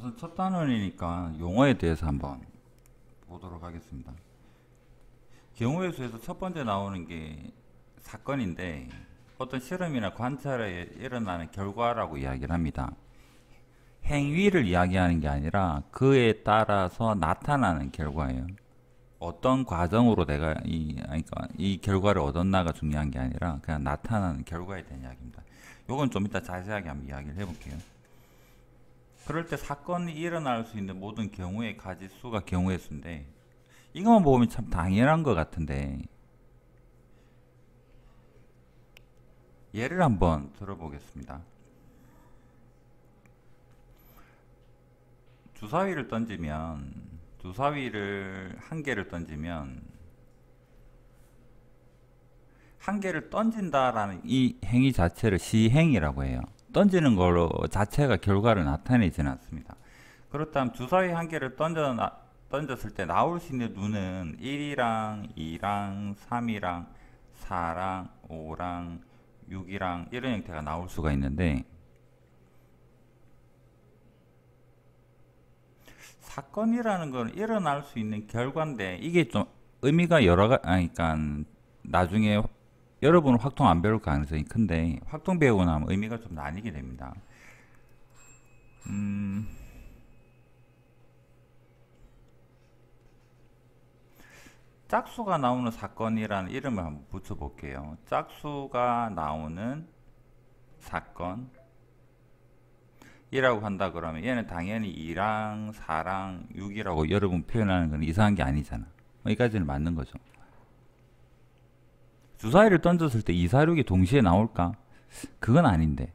우선 첫 단원이니까 용어에 대해서 한번 보도록 하겠습니다. 경우의 수에서 첫 번째 나오는 게 사건인데 어떤 실험이나 관찰에 일어나는 결과라고 이야기를 합니다. 행위를 이야기하는 게 아니라 그에 따라서 나타나는 결과예요. 어떤 과정으로 내가 그러니까 이 결과를 얻었나가 중요한 게 아니라 그냥 나타나는 결과에 대한 이야기입니다. 요건 좀 이따 자세하게 한번 이야기를 해볼게요. 그럴 때 사건이 일어날 수 있는 모든 경우의 가지수가 경우의 수인데 이것만 보면 참 당연한 것 같은데 예를 한번 들어보겠습니다. 주사위를 던지면 주사위를 한 개를 던지면 한 개를 던진다라는 이 행위 자체를 시행이라고 해요. 던지는 걸로 자체가 결과를 나타내지는 않습니다. 그렇다면 주사위 한 개를 던졌을 때 나올 수 있는 눈은 1이랑 2랑 3이랑 4랑 5랑 6이랑 이런 형태가 나올 수가 있는데 사건이라는 건 일어날 수 있는 결과인데 이게 좀 의미가 여러 가지 그러니까 나중에 여러분은 확통 안 배울 가능성이 큰데 확통 배우고 나면 의미가 좀 나뉘게 됩니다. 짝수가 나오는 사건이라는 이름을 한번 붙여볼게요. 짝수가 나오는 사건 이라고 한다 그러면 얘는 당연히 2랑 4랑 6이라고 여러분 표현하는 건 이상한 게 아니잖아. 여기까지는 맞는 거죠. 주사위를 던졌을 때 2, 4, 6이 동시에 나올까? 그건 아닌데.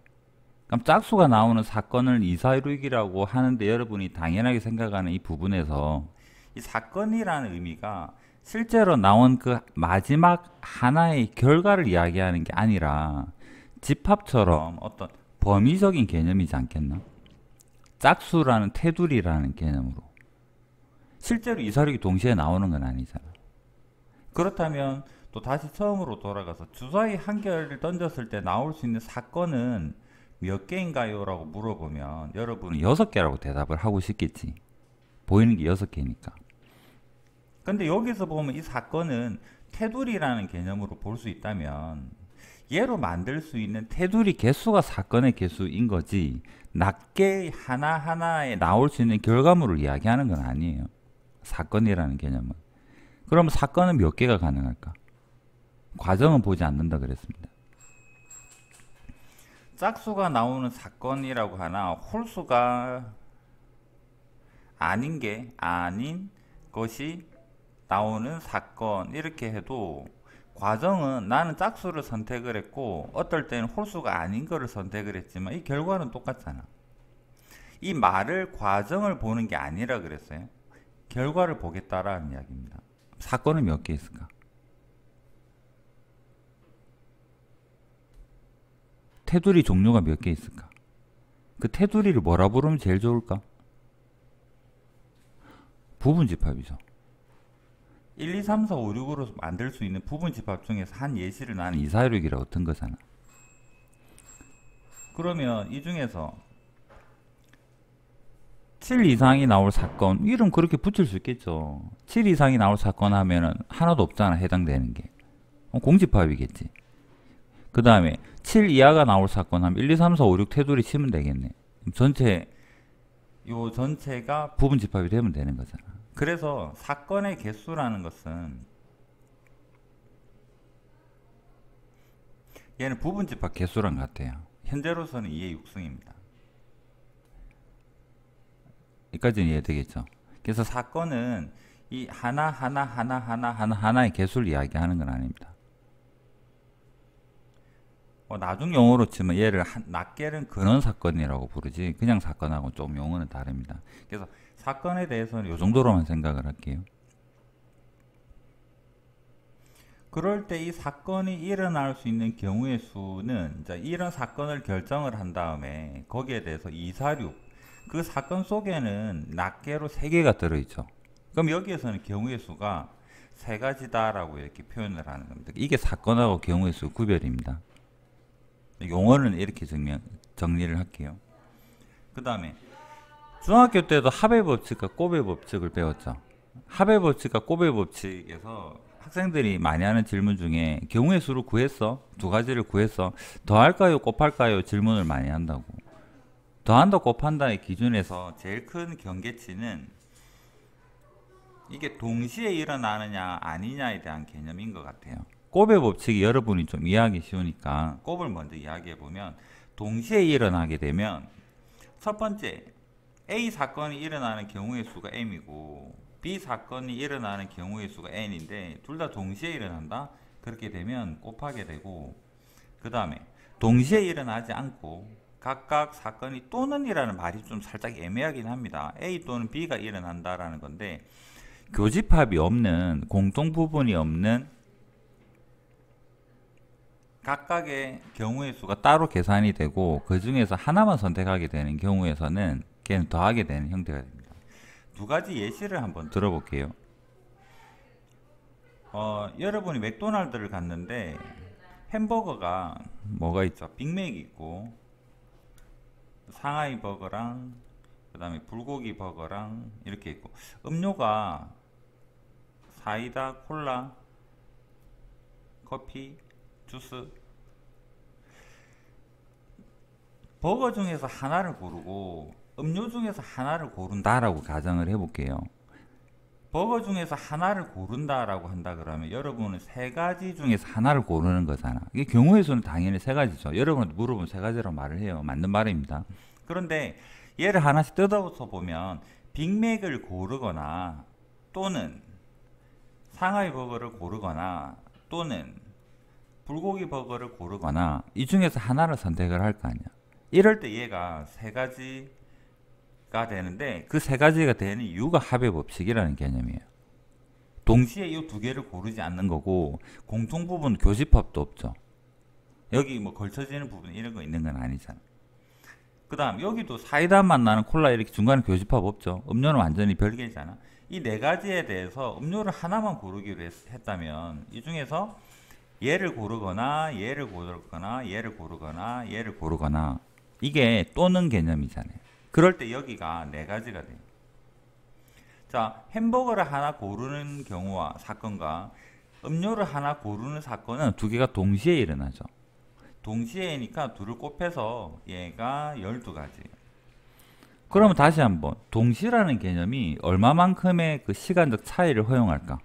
그럼 짝수가 나오는 사건을 2, 4, 6이라고 하는데 여러분이 당연하게 생각하는 이 부분에서 이 사건이라는 의미가 실제로 나온 그 마지막 하나의 결과를 이야기하는 게 아니라 집합처럼 어떤 범위적인 개념이지 않겠나? 짝수라는 테두리라는 개념으로 실제로 2, 4, 6이 동시에 나오는 건 아니잖아. 그렇다면 또 다시 처음으로 돌아가서 주사위 한 개를 던졌을 때 나올 수 있는 사건은 몇 개인가요? 라고 물어보면 여러분은 6개라고 대답을 하고 싶겠지. 보이는 게 6개니까. 근데 여기서 보면 이 사건은 테두리라는 개념으로 볼 수 있다면 얘로 만들 수 있는 테두리 개수가 사건의 개수인 거지 낱개 하나하나에 나올 수 있는 결과물을 이야기하는 건 아니에요. 사건이라는 개념은. 그럼 사건은 몇 개가 가능할까? 과정은 보지 않는다 그랬습니다. 짝수가 나오는 사건이라고 하나 홀수가 아닌 것이 나오는 사건 이렇게 해도 과정은 나는 짝수를 선택을 했고 어떨 때는 홀수가 아닌 거를 선택을 했지만 이 결과는 똑같잖아. 이 말을 과정을 보는 게 아니라 그랬어요. 결과를 보겠다라는 이야기입니다. 사건은 몇 개 있을까? 테두리 종류가 몇 개 있을까? 그 테두리를 뭐라 부르면 제일 좋을까? 부분집합이죠. 1, 2, 3, 4, 5, 6으로 만들 수 있는 부분집합 중에서 한 예시를 나는 2, 4, 6이라고 어떤 거잖아. 그러면 이 중에서 7 이상이 나올 사건 이름 그렇게 붙일 수 있겠죠. 7 이상이 나올 사건 하면은 하나도 없잖아. 해당되는 게 공집합이겠지. 그 다음에 7 이하가 나올 사건 하면 1, 2, 3, 4, 5, 6 테두리 치면 되겠네. 요 전체가 부분집합이 되면 되는 거잖아. 그래서 사건의 개수라는 것은 얘는 부분집합 개수랑 같아요. 현재로서는 2의 6승입니다. 여기까지는 이해되겠죠? 그래서 사건은 이 하나의 개수를 이야기하는 건 아닙니다. 나중 용어로 치면 얘를 낱개는 근원 사건이라고 부르지 그냥 사건하고 좀 용어는 다릅니다. 그래서 사건에 대해서는 이 정도로만 생각을 할게요. 그럴 때 이 사건이 일어날 수 있는 경우의 수는 이제 이런 사건을 결정을 한 다음에 거기에 대해서 2, 4, 6 그 사건 속에는 낱개로 3개가 들어있죠. 그럼 여기에서는 경우의 수가 3가지다라고 이렇게 표현을 하는 겁니다. 이게 사건하고 경우의 수 구별입니다. 용어는 이렇게 정리를 할게요. 그 다음에 중학교 때도 합의 법칙과 곱의 법칙을 배웠죠. 합의 법칙과 곱의 법칙에서 학생들이 많이 하는 질문 중에 경우의 수를 구했어? 두 가지를 구했어? 더할까요? 곱할까요? 질문을 많이 한다고. 더한다 곱한다의 기준에서 제일 큰 경계치는 이게 동시에 일어나느냐 아니냐에 대한 개념인 것 같아요. 곱의 법칙이 여러분이 좀 이해하기 쉬우니까 곱을 먼저 이야기해 보면, 동시에 일어나게 되면 첫 번째 A 사건이 일어나는 경우의 수가 m이고 B 사건이 일어나는 경우의 수가 n인데 둘 다 동시에 일어난다? 그렇게 되면 곱하게 되고, 그 다음에 동시에 일어나지 않고 각각 사건이 또는 이라는 말이 좀 살짝 애매하긴 합니다. A 또는 B가 일어난다라는 건데 교집합이 없는, 공통 부분이 없는 각각의 경우의 수가 따로 계산이 되고 그 중에서 하나만 선택하게 되는 경우에서는 걔는 더하게 되는 형태가 됩니다. 두 가지 예시를 한번 들어볼게요. 여러분이 맥도날드를 갔는데 햄버거가 뭐가 있죠? 빅맥이 있고 상하이 버거랑 그 다음에 불고기 버거랑 이렇게 있고, 음료가 사이다, 콜라, 커피, 주스. 버거 중에서 하나를 고르고 음료 중에서 하나를 고른다라고 가정을 해볼게요. 버거 중에서 하나를 고른다라고 한다 그러면 여러분은 세 가지 중에서 하나를 고르는 거잖아. 이게 경우의 수는 당연히 세 가지죠. 여러분한테 물어보면 세 가지라고 말을 해요. 맞는 말입니다. 그런데 얘를 하나씩 뜯어서 보면 빅맥을 고르거나 또는 상하이 버거를 고르거나 또는 불고기 버거를 고르거나 이 중에서 하나를 선택을 할 거 아니야. 이럴 때 얘가 세 가지가 되는데 그 세 가지가 되는 이유가 합의 법칙이라는 개념이에요. 동시에 이 두 개를 고르지 않는 거고 공통 부분 교집합도 없죠. 여기 뭐 걸쳐지는 부분 이런 거 있는 건 아니잖아. 그 다음 여기도 사이다 맛 나는 콜라 이렇게 중간에 교집합 없죠. 음료는 완전히 별개잖아. 이 네 가지에 대해서 음료를 하나만 고르기로 했다면 이 중에서 얘를 고르거나 얘를 고르거나 얘를 고르거나 얘를 고르거나 이게 또는 개념이잖아요. 그럴 때 여기가 네 가지가 돼요. 자, 햄버거를 하나 고르는 경우와 사건과 음료를 하나 고르는 사건은 두 개가 동시에 일어나죠. 동시에니까 둘을 곱해서 얘가 12가지예요. 그러면 다시 한번 동시라는 개념이 얼마만큼의 그 시간적 차이를 허용할까?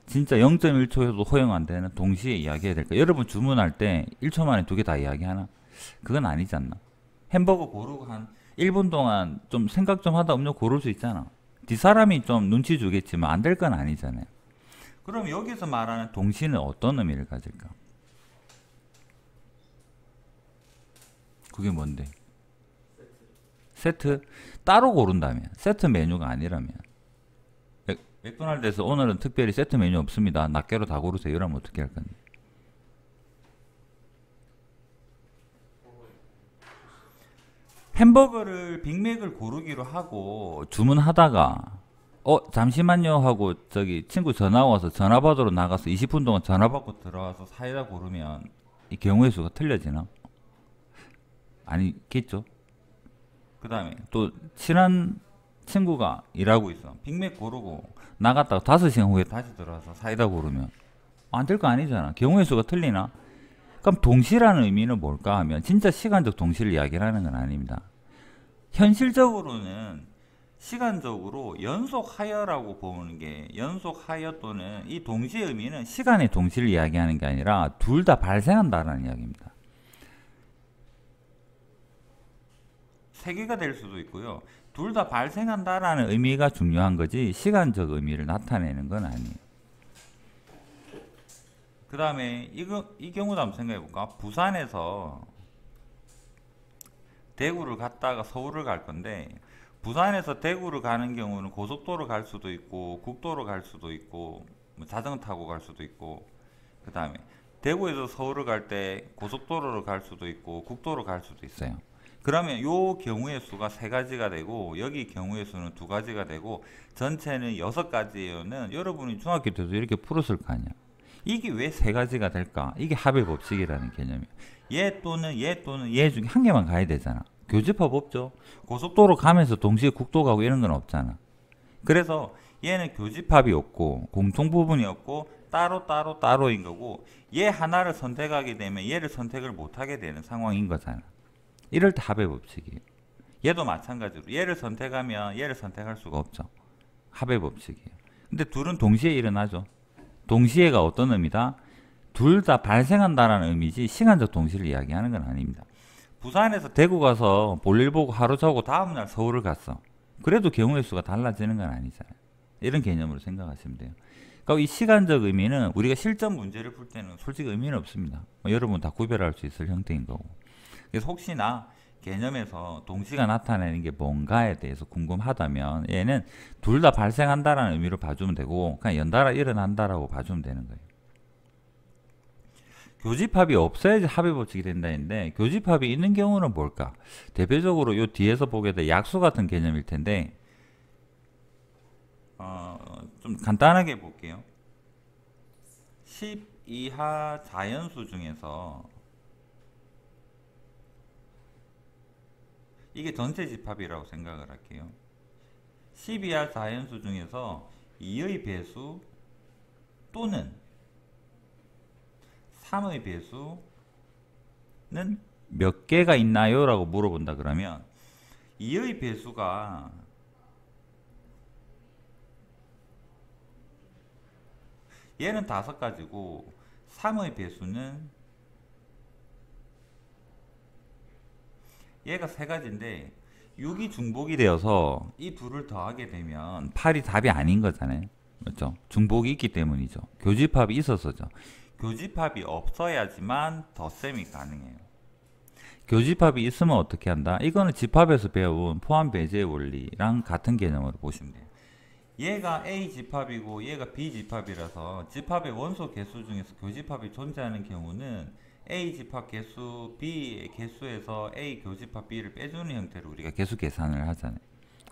진짜 0.1초에도 허용 안 되는 동시에 이야기해야 될까? 여러분 주문할 때 1초 만에 두 개 다 이야기하나? 그건 아니지 않나? 햄버거 고르고 한 1분 동안 좀 생각 좀 하다 음료 고를 수 있잖아. 뒷사람이 좀 눈치 주겠지만 안 될 건 아니잖아요. 그럼 여기서 말하는 동시는 어떤 의미를 가질까? 그게 뭔데? 세트? 따로 고른다면, 세트 메뉴가 아니라면. 맥도날드에서 오늘은 특별히 세트 메뉴 없습니다. 낱개로 다 고르세요. 이러면 어떻게 할 건데? 햄버거를 빅맥을 고르기로 하고 주문하다가 잠시만요 하고 저기 친구 전화 와서 전화 받으러 나가서 20분 동안 전화 받고 들어와서 사이다 고르면 이 경우의 수가 틀려지나? 아니겠죠. 그 다음에 또 친한 친구가 일하고 있어. 빅맥 고르고 나갔다가 5시간 후에 다시 들어와서 사이다 고르면 안 될 거 아니잖아. 경우의 수가 틀리나? 그럼 동시라는 의미는 뭘까 하면 진짜 시간적 동시를 이야기하는 건 아닙니다. 현실적으로는 시간적으로 연속하여라고 보는 게, 연속하여 또는 이 동시의 의미는 시간의 동시를 이야기하는 게 아니라 둘 다 발생한다라는 이야기입니다. 세 개가 될 수도 있고요. 둘 다 발생한다라는 의미가 중요한 거지 시간적 의미를 나타내는 건 아니에요. 그 다음에 이 경우도 한번 생각해 볼까? 부산에서 대구를 갔다가 서울을 갈 건데 부산에서 대구를 가는 경우는 고속도로 갈 수도 있고 국도로 갈 수도 있고 뭐 자전거 타고 갈 수도 있고, 그 다음에 대구에서 서울을 갈 때 고속도로로 갈 수도 있고 국도로 갈 수도 있어요. 그러면 요 경우의 수가 세 가지가 되고 여기 경우의 수는 두 가지가 되고 전체는 6가지는 여러분이 중학교 때도 이렇게 풀었을 거 아니야. 이게 왜 세 가지가 될까? 이게 합의 법칙이라는 개념이에요. 얘 또는 얘 또는 얘 중에 한 개만 가야 되잖아. 교집합 없죠. 고속도로 가면서 동시에 국도 가고 이런 건 없잖아. 그래서 얘는 교집합이 없고 공통 부분이 없고 따로인 거고, 얘 하나를 선택하게 되면 얘를 선택을 못하게 되는 상황인 거잖아. 이럴 때 합의 법칙이에요. 얘도 마찬가지로 얘를 선택하면 얘를 선택할 수가 없죠. 합의 법칙이에요. 근데 둘은 동시에 일어나죠. 동시에가 어떤 의미다? 둘 다 발생한다라는 의미지 시간적 동시를 이야기하는 건 아닙니다. 부산에서 대구 가서 볼일 보고 하루 자고 다음날 서울을 갔어. 그래도 경우의 수가 달라지는 건 아니잖아요. 이런 개념으로 생각하시면 돼요. 그러니까 이 시간적 의미는 우리가 실전 문제를 풀 때는 솔직히 의미는 없습니다. 여러분 다 구별할 수 있을 형태인 거고. 그래서 혹시나 개념에서 동시가 나타내는 게 뭔가에 대해서 궁금하다면 얘는 둘 다 발생한다라는 의미로 봐주면 되고, 그냥 연달아 일어난다라고 봐주면 되는 거예요. 교집합이 없어야지 합의 법칙이 된다 했는데, 교집합이 있는 경우는 뭘까? 대표적으로 요 뒤에서 보게 될 약수 같은 개념일 텐데, 좀 간단하게 볼게요. 10 이하 자연수 중에서 이게 전체 집합이라고 생각을 할게요. 10 이하 자연수 중에서 2의 배수 또는 3의 배수는 몇 개가 있나요? 라고 물어본다 그러면 2의 배수가 얘는 5가지고 3의 배수는 얘가 3가지인데 6이 중복이 되어서 이 둘을 더하게 되면 8이 답이 아닌 거잖아요. 그렇죠? 중복이 있기 때문이죠. 교집합이 있어서죠. 교집합이 없어야지만 덧셈이 가능해요. 교집합이 있으면 어떻게 한다? 이거는 집합에서 배운 포함 배제의 원리랑 같은 개념으로 보시면 돼요. 얘가 A 집합이고 얘가 B 집합이라서 집합의 원소 개수 중에서 교집합이 존재하는 경우는 A 집합 개수, B 개수에서 A 교집합 B를 빼주는 형태로 우리가 개수 계산을 하잖아요.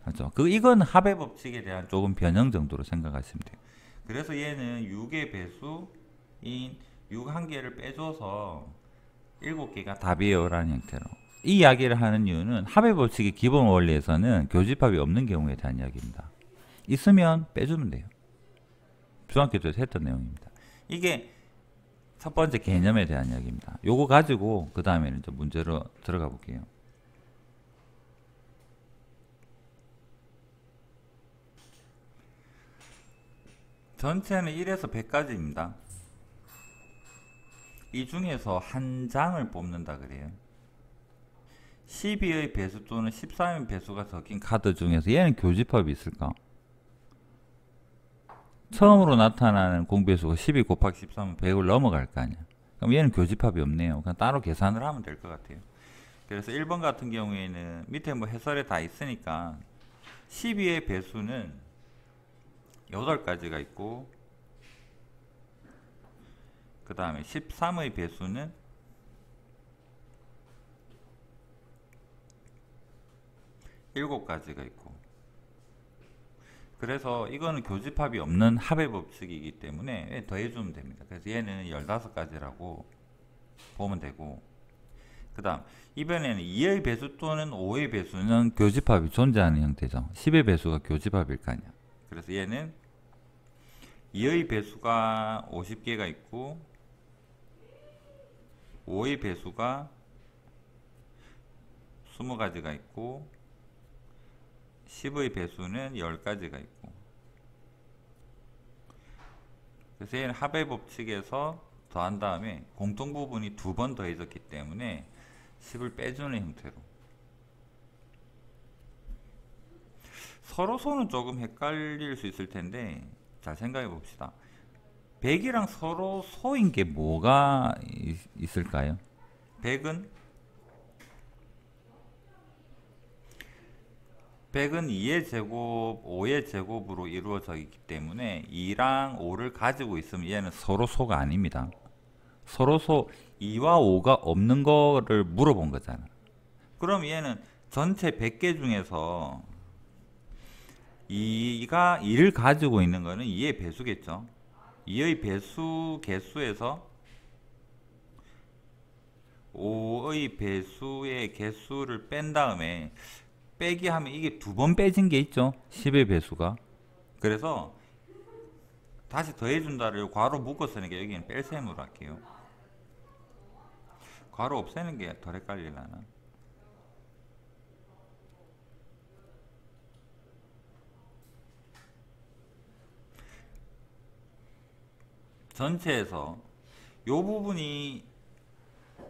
그렇죠? 이건 합의 법칙에 대한 조금 변형 정도로 생각하시면 돼요. 그래서 얘는 6의 배수인 6 한 개를 빼줘서 7개가 답이에요 라는 형태로. 이 이야기를 하는 이유는 합의 법칙의 기본 원리에서는 교집합이 없는 경우에 대한 이야기입니다. 있으면 빼주면 돼요. 중학교 때도 했던 내용입니다. 이게 첫 번째 개념에 대한 이야기입니다. 요거 가지고 그 다음에는 좀 문제로 들어가 볼게요. 전체는 1에서 100까지입니다. 이 중에서 한 장을 뽑는다 그래요. 12의 배수 또는 13의 배수가 적힌 카드 중에서 얘는 교집합이 있을까? 처음으로 나타나는 공배수가 12 곱하기 13은 100을 넘어갈 거 아니야. 그럼 얘는 교집합이 없네요. 그냥 따로 계산을 하면 될 것 같아요. 그래서 1번 같은 경우에는 밑에 뭐 해설에 다 있으니까 12의 배수는 8가지가 있고, 그 다음에 13의 배수는 7가지가 있고, 그래서 이거는 교집합이 없는 합의 법칙이기 때문에 더해주면 됩니다. 그래서 얘는 15가지라고 보면 되고, 그 다음 이번에는 2의 배수 또는 5의 배수는 교집합이 존재하는 형태죠. 10의 배수가 교집합일 거 아니야. 그래서 얘는 2의 배수가 50개가 있고 5의 배수가 20가지가 있고 10의 배수는 10가지가 있고, 그래서 얘는 합의 법칙에서 더한 다음에 공통 부분이 2번 더해졌기 때문에 10을 빼주는 형태로. 서로소는 조금 헷갈릴 수 있을 텐데 잘 생각해 봅시다. 100이랑 서로소인 게 뭐가 있을까요? 100은 2의 제곱, 5의 제곱으로 이루어져 있기 때문에 2랑 5를 가지고 있으면 얘는 서로소가 아닙니다. 서로소 2와 5가 없는 거를 물어본 거잖아. 그럼 얘는 전체 100개 중에서 2가 2를 가지고 있는 거는 2의 배수겠죠. 2의 배수 개수에서 5의 요의 배수의 개수를 뺀 다음에 빼기 하면 이게 두 번 빼진 게 있죠. 10의 배수가. 그래서 다시 더해준다를 괄호 묶어 쓰는 게 여기는 뺄셈으로 할게요. 괄호 없애는 게 덜 헷갈리려나. 전체에서 요 부분이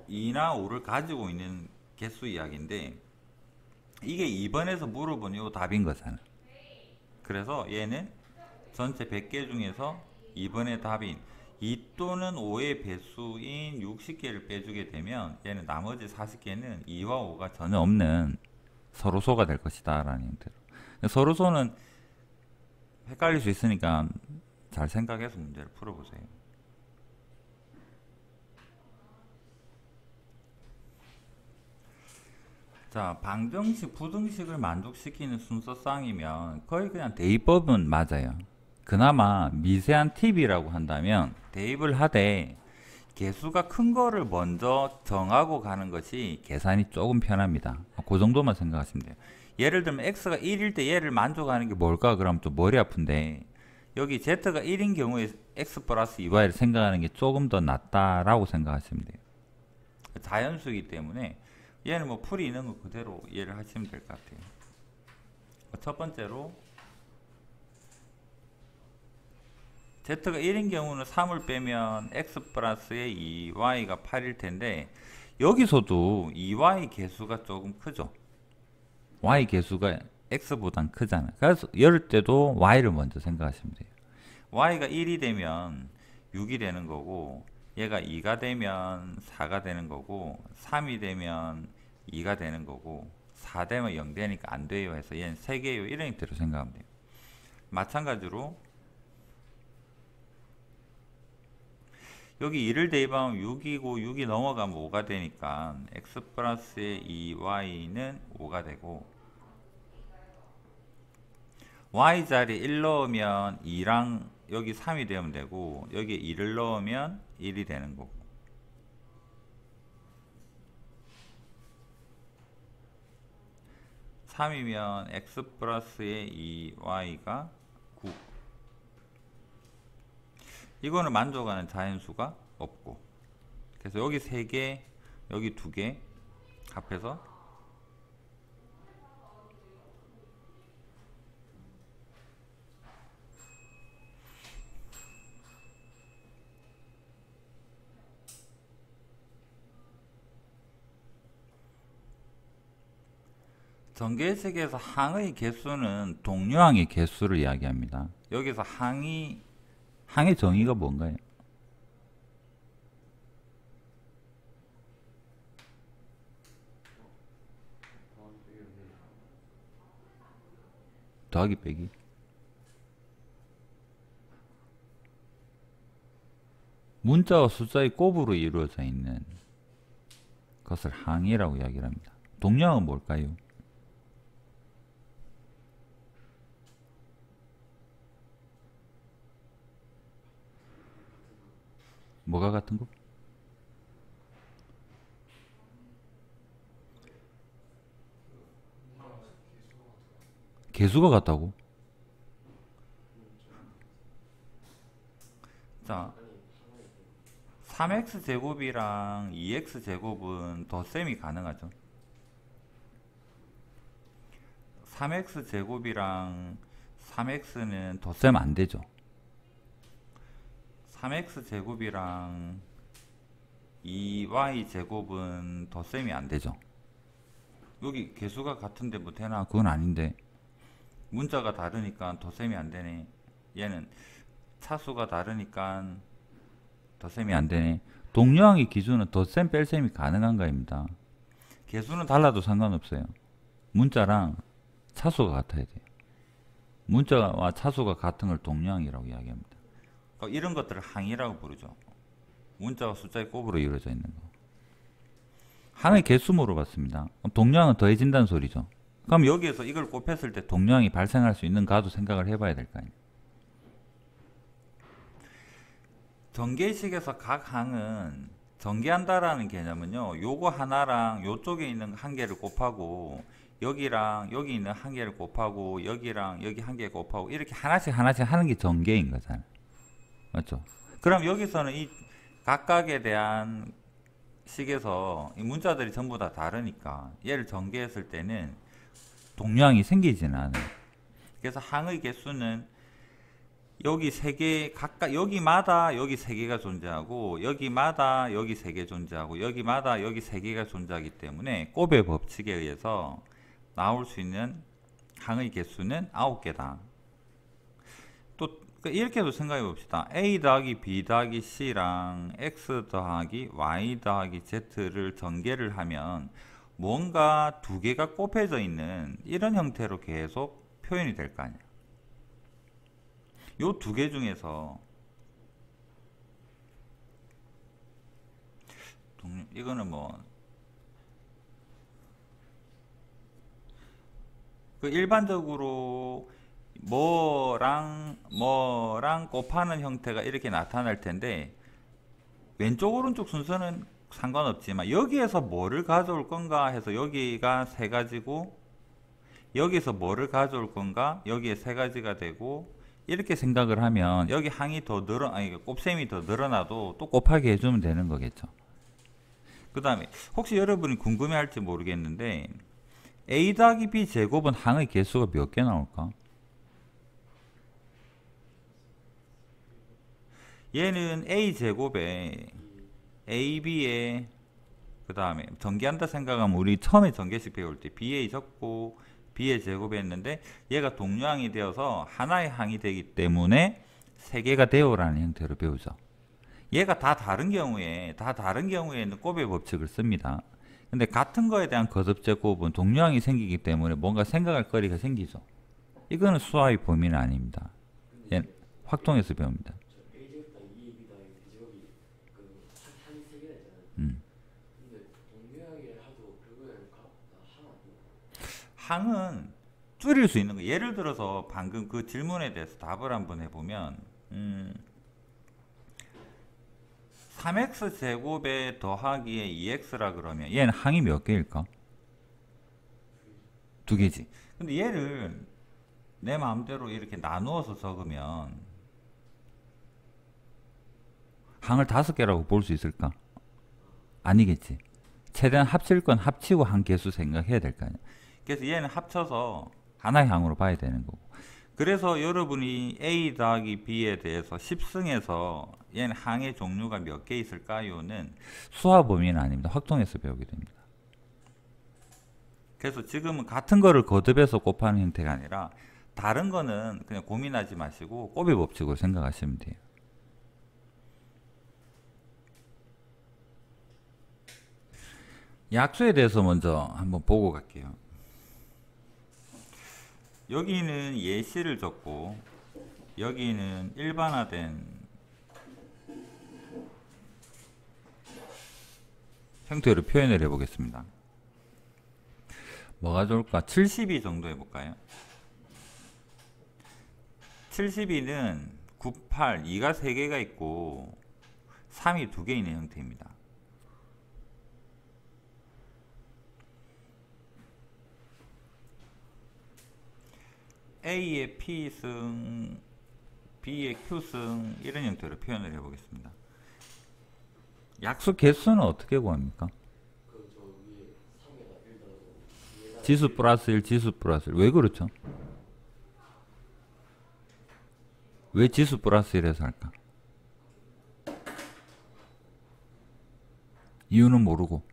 2나 5를 가지고 있는 개수 이야기인데 이게 2번에서 물어본 요 답인 거잖아. 그래서 얘는 전체 100개 중에서 2번의 답인 2 또는 5의 배수인 60개를 빼주게 되면 얘는 나머지 40개는 2와 5가 전혀 없는 서로소가 될 것이다 라는 형태로. 서로소는 헷갈릴 수 있으니까 잘 생각해서 문제를 풀어보세요. 자, 방정식, 부등식을 만족시키는 순서쌍이면 거의 그냥 대입법은 맞아요. 그나마 미세한 팁이라고 한다면 대입을 하되 개수가 큰 거를 먼저 정하고 가는 것이 계산이 조금 편합니다. 그 정도만 생각하시면 돼요. 예를 들면 x가 1일 때 얘를 만족하는 게 뭘까? 그러면 좀 머리 아픈데 여기 z가 1인 경우에 x 플러스 2y를 생각하는 게 조금 더 낫다라고 생각하시면 돼요. 자연수이기 때문에 얘는 뭐 풀이 있는 거 그대로 이해를 하시면 될 것 같아요. 첫 번째로 z가 1인 경우는 3을 빼면 x 플러스의 2y가 8일 텐데 여기서도 2y 개수가 조금 크죠. y 개수가 x보단 크잖아. 그래서 이럴 때도 y를 먼저 생각하시면 돼요. y가 1이 되면 6이 되는 거고 얘가 2가 되면 4가 되는 거고 3이 되면 2가 되는 거고 4 되면 0 되니까 안 돼요 해서 얘는 3개요. 이런 형태로 생각하면 돼요. 마찬가지로 여기 2를 대입하면 6이고 6이 넘어가면 5가 되니까 x 플러스의 2y는 5가 되고 y 자리에 1 넣으면 2랑 여기 3이 되면 되고 여기에 2를 넣으면 1이 되는 거고 (3이면) x 플러스의 2y가 9 이거는 만족하는 자연수가 없고 그래서 여기 3개 여기 2개 합해서 전개식에서 항의 개수는 동류항의 개수를 이야기합니다. 여기서 항의 정의가 뭔가요? 더하기 빼기. 문자와 숫자의 곱으로 이루어져 있는 것을 항이라고 이야기를 합니다. 동류항은 뭘까요? 뭐가 같은 거? 개수가 같다고? 자, 3x제곱이랑 2x제곱은 덧셈이 가능하죠. 3x제곱이랑 3x는 덧셈 안되죠. 3x제곱이랑 2y제곱은 덧셈이 안되죠. 여기 개수가 같은데 뭐 되나? 그건 아닌데 문자가 다르니까 덧셈이 안되네. 얘는 차수가 다르니까 덧셈이 안되네. 동류항의 기준은 덧셈 뺄셈이 가능한가입니다. 개수는 달라도 상관없어요. 문자랑 차수가 같아야 돼요. 문자와 차수가 같은 걸 동류항이라고 이야기합니다. 이런 것들을 항이라고 부르죠. 문자와 숫자의 곱으로 이루어져 있는 거. 항의 개수 물어봤습니다. 동류항은 더해진다는 소리죠. 그럼 여기에서 이걸 곱했을 때 동류항이 발생할 수 있는가도 생각을 해봐야 될 거 아니에요. 전개식에서 각 항은 전개한다라는 개념은요, 요거 하나랑 요쪽에 있는 한 개를 곱하고 여기랑 여기 있는 한 개를 곱하고 여기랑 여기 한 개 곱하고 이렇게 하나씩 하나씩 하는 게 전개인 거잖아요. 맞죠? 그럼 여기서는 이 각각에 대한 식에서 이 문자들이 전부 다 다르니까 얘를 전개했을 때는 동량이 생기지는 않아요. 그래서 항의 개수는 여기 세 개, 각각 여기마다 여기 세 개가 존재하고 여기마다 여기 세 개 존재하고 여기마다 여기 세 개가 존재하기 때문에 곱의 법칙에 의해서 나올 수 있는 항의 개수는 9개다. 또 이렇게도 생각해 봅시다. A 더하기 B 더하기 C랑 X 더하기 Y 더하기 Z를 전개를 하면 뭔가 두 개가 곱해져 있는 이런 형태로 계속 표현이 될 거 아니에요. 요 두 개 중에서 이거는 뭐 그 일반적으로 뭐랑 곱하는 형태가 이렇게 나타날 텐데 왼쪽 오른쪽 순서는 상관없지만 여기에서 뭐를 가져올 건가 해서 여기가 세 가지고 여기서 뭐를 가져올 건가 여기에 세 가지가 되고 이렇게 생각을 하면 여기 항이 더 곱셈이 더 늘어나도 또 곱하게 해주면 되는 거겠죠. 그 다음에 혹시 여러분이 궁금해할지 모르겠는데 A 더하기 B 제곱은 항의 개수가 몇 개 나올까? 얘는 A 제곱에 AB에 그 다음에 전개한다 생각하면 우리 처음에 전개식 배울 때 BA 적고 B의 제곱이 했는데 얘가 동량이 되어서 하나의 항이 되기 때문에 세 개가 되어라는 형태로 배우죠. 얘가 다 다른 경우에는 곱의 법칙을 씁니다. 근데 같은 거에 대한 거듭제곱은 동량이 생기기 때문에 뭔가 생각할 거리가 생기죠. 이거는 수학의 범위는 아닙니다. 얘는 확통해서 배웁니다. 항은 줄일 수 있는 거. 예를 들어서 방금 그 질문에 대해서 답을 한번 해보면 3x 제곱에 더하기에 2x라 그러면 얘는 항이 몇 개일까? 두 개지. 근데 얘를 내 마음대로 이렇게 나누어서 적으면 항을 5개라고 볼 수 있을까? 아니겠지. 최대한 합칠 건 합치고 한 개수 생각해야 될 거 아니야. 그래서 얘는 합쳐서 하나의 항으로 봐야 되는 거고. 그래서 여러분이 A 더하기 B에 대해서 10승에서 얘는 항의 종류가 몇 개 있을까요는 수학 범위는 아닙니다. 확통해서 배우게 됩니다. 그래서 지금은 같은 거를 거듭해서 곱하는 형태가 아니라 다른 거는 그냥 고민하지 마시고 곱의 법칙으로 생각하시면 돼요. 약수에 대해서 먼저 한번 보고 갈게요. 여기는 예시를 적고 여기는 일반화된 형태로 표현을 해보겠습니다. 뭐가 좋을까? 72 정도 해볼까요? 72는 98, 2가 3개가 있고 3이 2개 있는 형태입니다. A의 P승, B의 Q승 이런 형태로 표현을 해보겠습니다. 약수 개수는 어떻게 구합니까? 지수 플러스 1, 지수 플러스 1. 왜 그렇죠? 왜 지수 플러스 1에서 할까? 이유는 모르고.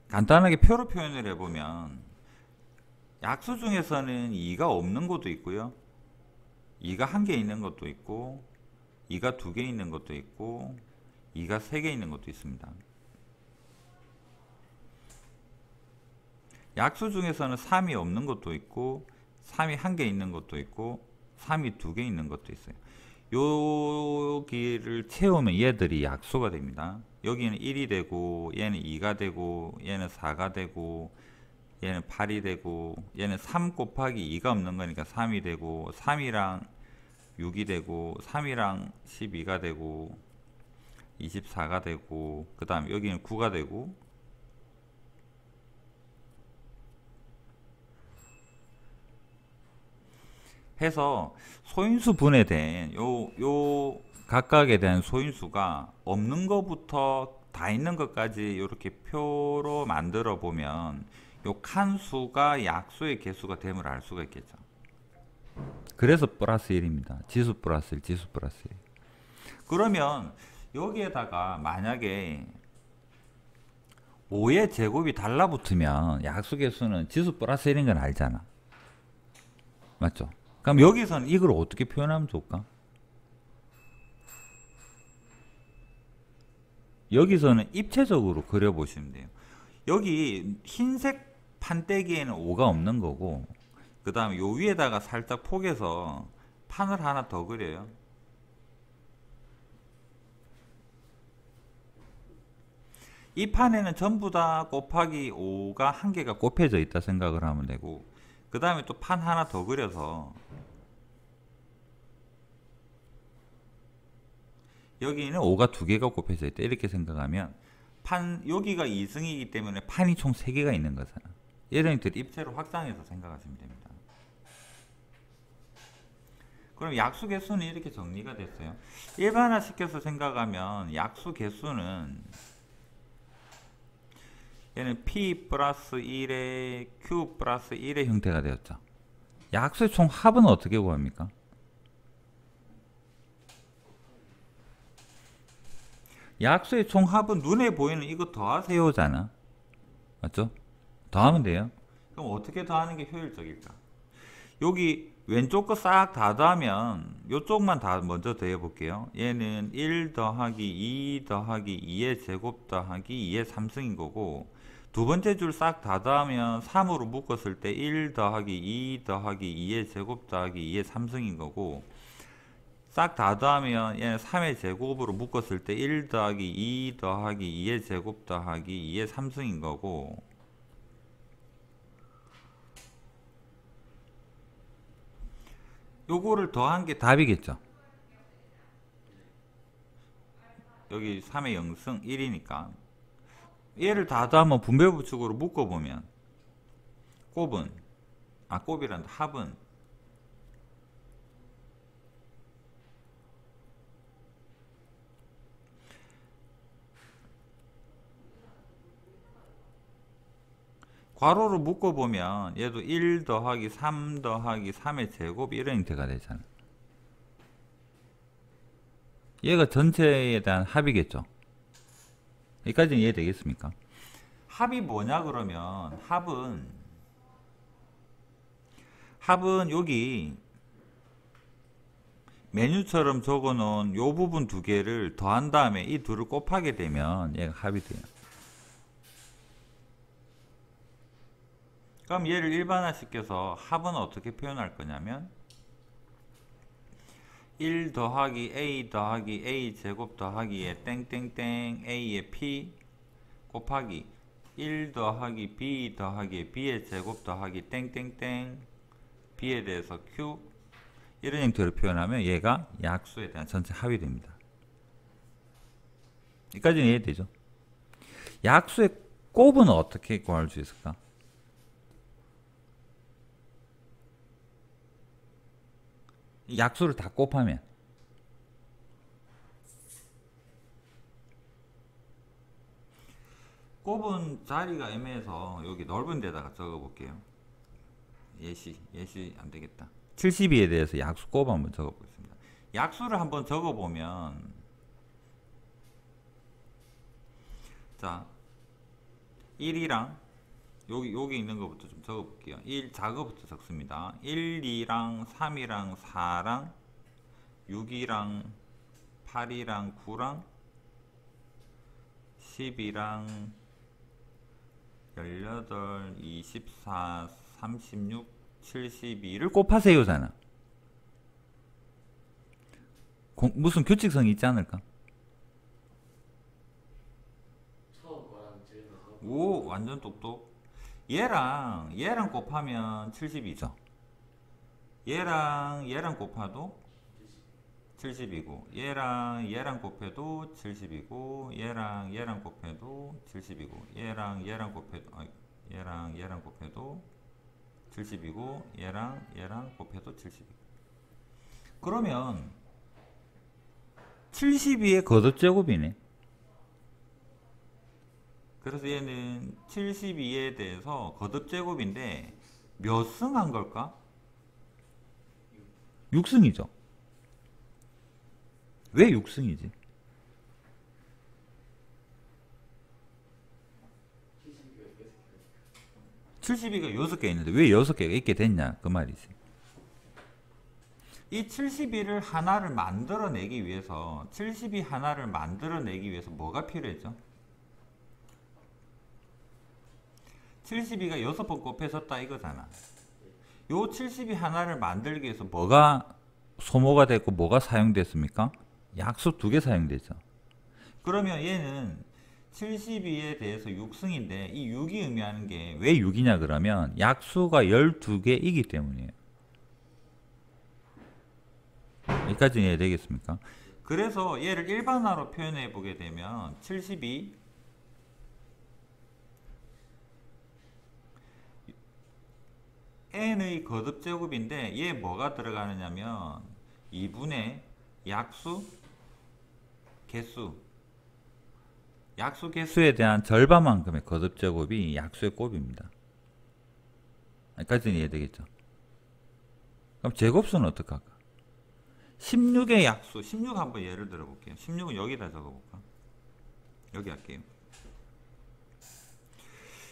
간단하게 표로 표현을 해보면 약수 중에서는 2가 없는 것도 있고요. 2가 1개 있는 것도 있고 2가 2개 있는 것도 있고 2가 3개 있는 것도 있습니다. 약수 중에서는 3이 없는 것도 있고 3이 1개 있는 것도 있고 3이 2개 있는 것도 있어요. 여기를 채우면 얘들이 약수가 됩니다. 여기는 1이 되고 얘는 2가 되고 얘는 4가 되고 얘는 8이 되고, 얘는 3 곱하기 2가 없는 거니까 3이 되고, 3이랑 6이 되고, 3이랑 12가 되고, 24가 되고, 그 다음 여기는 9가 되고, 해서 소인수 분해된 요 각각에 대한 소인수가 없는 것부터 다 있는 것까지 이렇게 표로 만들어 보면 요 칸수가 약수의 개수가 됨을 알 수가 있겠죠. 그래서 플러스 1입니다. 지수 플러스 1, 지수 플러스 1. 그러면 여기에다가 만약에 5의 제곱이 달라붙으면 약수 개수는 지수 플러스 1인 건 알잖아. 맞죠? 그럼 여기서는 이걸 어떻게 표현하면 좋을까? 여기서는 입체적으로 그려보시면 돼요. 여기 흰색 판때기에는 5가 없는 거고, 그 다음에 요 위에다가 살짝 포개서 판을 하나 더 그려요. 이 판에는 전부 다 곱하기 5가 한 개가 곱해져 있다 생각을 하면 되고, 그 다음에 또 판 하나 더 그려서 여기는 5가 두 개가 곱해져 있다 이렇게 생각하면 여기가 2승이기 때문에 판이 총 3개가 있는 거잖아. 얘네들 입체로 확장해서 생각하시면 됩니다. 그럼 약수 개수는 이렇게 정리가 됐어요. 일반화 시켜서 생각하면 약수 개수는 얘는 P 플러스 1의 Q 플러스 1의 형태가 되었죠. 약수의 총 합은 어떻게 구합니까? 약수의 총 합은 눈에 보이는 이거 더하세요잖아. 맞죠? 더하면 돼요. 그럼 어떻게 더하는 게 효율적일까? 여기 왼쪽 거 싹 다 더하면 이쪽만 다 먼저 더해 볼게요. 얘는 1 더하기 2 더하기 2의 제곱 더하기 2의 3승인 거고, 두 번째 줄 싹 다 더하면 3으로 묶었을 때 1 더하기 2 더하기 2의 제곱 더하기 2의 3승인 거고, 싹 다 더하면 얘는 3의 제곱으로 묶었을 때 1 더하기 2 더하기 2의 제곱 더하기 2의 3승인 거고, 요거를 더한 게 답이겠죠. 여기 3의 0승 1이니까 얘를 다 더하면 분배법칙으로 묶어보면 곱이란다. 합은 괄호로 묶어보면 얘도 1 더하기 3 더하기 3의 제곱 이런 형태가 되잖아. 얘가 전체에 대한 합이겠죠. 여기까지는 이해되겠습니까? 합이 뭐냐 그러면 합은 여기 메뉴처럼 적어놓은 요 부분 두 개를 더한 다음에 이 둘을 곱하게 되면 얘가 합이 돼요. 그럼 얘를 일반화시켜서 합은 어떻게 표현할 거냐면 1 더하기 a 더하기 a 제곱 더하기에 땡땡땡 a의 p 곱하기 1 더하기 b 더하기 b의 제곱 더하기 땡땡땡 b에 대해서 q 이런 형태로 표현하면 얘가 약수에 대한 전체 합이 됩니다. 여기까지는 이해되죠? 약수의 곱은 어떻게 구할 수 있을까? 약수를 다 곱하면 곱은 자리가 애매해서 여기 넓은 데다가 적어 볼게요. 예시 안 되겠다. 72에 대해서 약수 곱 한번 적어 보겠습니다. 약수를 한번 적어 보면 자 1이랑 여기 있는 것부터 좀 적어 볼게요. 1 작어부터 적습니다. 1, 2랑 3이랑 4랑 6이랑 8이랑 9랑 10이랑 18, 24, 36, 72를 곱하세요잖아. 무슨 규칙성이 있지 않을까? 오, 완전 똑똑. 얘랑 곱하면 70이죠. 얘랑 곱해도 70이고 얘랑 곱해도 70이고 얘랑 곱해도 70이고 얘랑 곱해도 70이고 얘랑 곱해도 70이고 그러면 72의 거듭제곱이네. 그래서 얘는 72에 대해서 거듭제곱인데 몇 승 한 걸까? 6승이죠. 왜 6승이지? 72가 6개 있는데 왜 6개가 있게 됐냐 그 말이지. 이 72를 하나를 만들어내기 위해서 72 하나를 만들어내기 위해서 뭐가 필요했죠? 72가 6번 곱해졌다 이거잖아. 요 72 하나를 만들기 위해서 뭐가 소모가 됐고 뭐가 사용됐습니까? 약수 2개 사용되죠. 그러면 얘는 72에 대해서 6승인데 이 6이 의미하는 게 왜 6이냐 그러면 약수가 12개이기 때문이에요. 여기까지 이해가 되겠습니까? 그래서 얘를 일반화로 표현해 보게 되면 72 n의 거듭제곱인데 얘 뭐가 들어가느냐면 2분의 약수 개수 약수 개수에 대한 절반만큼의 거듭제곱이 약수의 곱입니다. 여기까지는 이해되겠죠? 그럼 제곱수는 어떻게 할까? 16의 약수 16 한번 예를 들어 볼게요. 16은 여기다 적어볼까? 여기 할게요.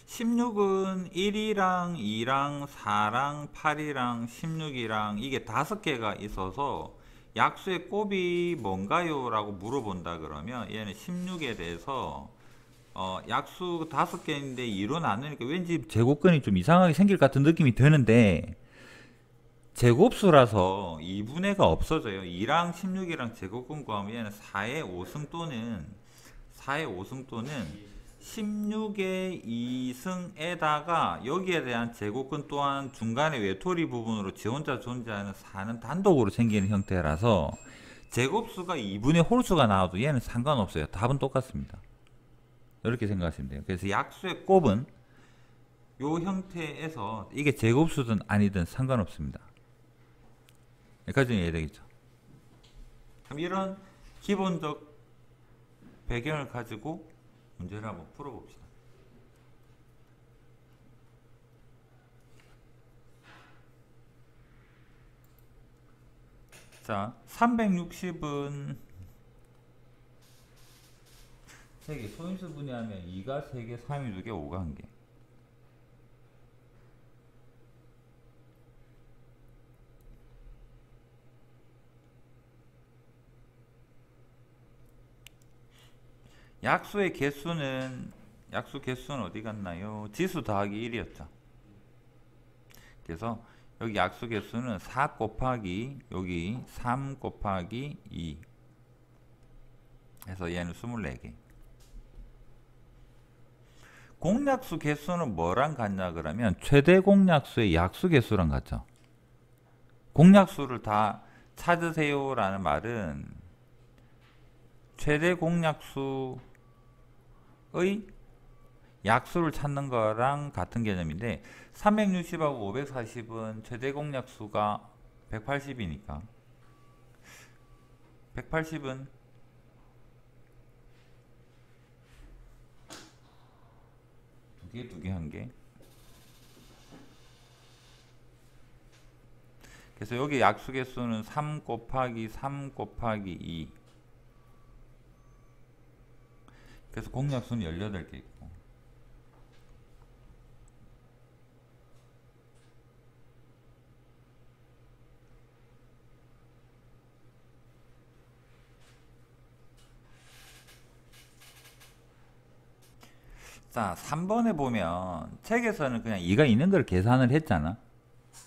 16은 1이랑 2랑 4랑 8이랑 16이랑 이게 5개가 있어서 약수의 곱이 뭔가요? 라고 물어본다 그러면 얘는 16에 대해서 약수 5개인데 2로 나누니까 왠지 제곱근이 좀 이상하게 생길 것 같은 느낌이 드는데 제곱수라서 2분의가 없어져요. 2랑 16이랑 제곱근 구하면 얘는 4의 5승 또는 16의 2승에다가 여기에 대한 제곱근 또한 중간에 외톨이 부분으로 지 혼자 존재하는 4는 단독으로 생기는 형태라서 제곱수가 2분의 홀수가 나와도 얘는 상관없어요. 답은 똑같습니다. 이렇게 생각하시면 돼요. 그래서 약수의 곱은 이 형태에서 이게 제곱수든 아니든 상관없습니다. 여기까지는 이해되겠죠? 그럼 이런 기본적 배경을 가지고 문제를 한번 풀어봅시다. 자, 360은 3개, 소인수 분해하면 2가 3개, 3이 2개, 5가 1개. 약수 개수는 어디 갔나요? 지수 더하기 1이었죠. 그래서 여기 약수 개수는 4 곱하기 여기 3 곱하기 2 해서 얘는 24개. 공약수 개수는 뭐랑 같냐 그러면 최대 공약수의 약수 개수랑 같죠. 공약수를 다 찾으세요 라는 말은 최대 공약수의 약수를 찾는 거랑 같은 개념인데 360하고 540은 최대 공약수가 180이니까 180은 두 개 한 개. 그래서 여기 약수 개수는 3 곱하기 3 곱하기 2. 그래서 공약수는 18개 있고. 자, 3번에 보면 책에서는 그냥 2가 있는 걸 계산을 했잖아.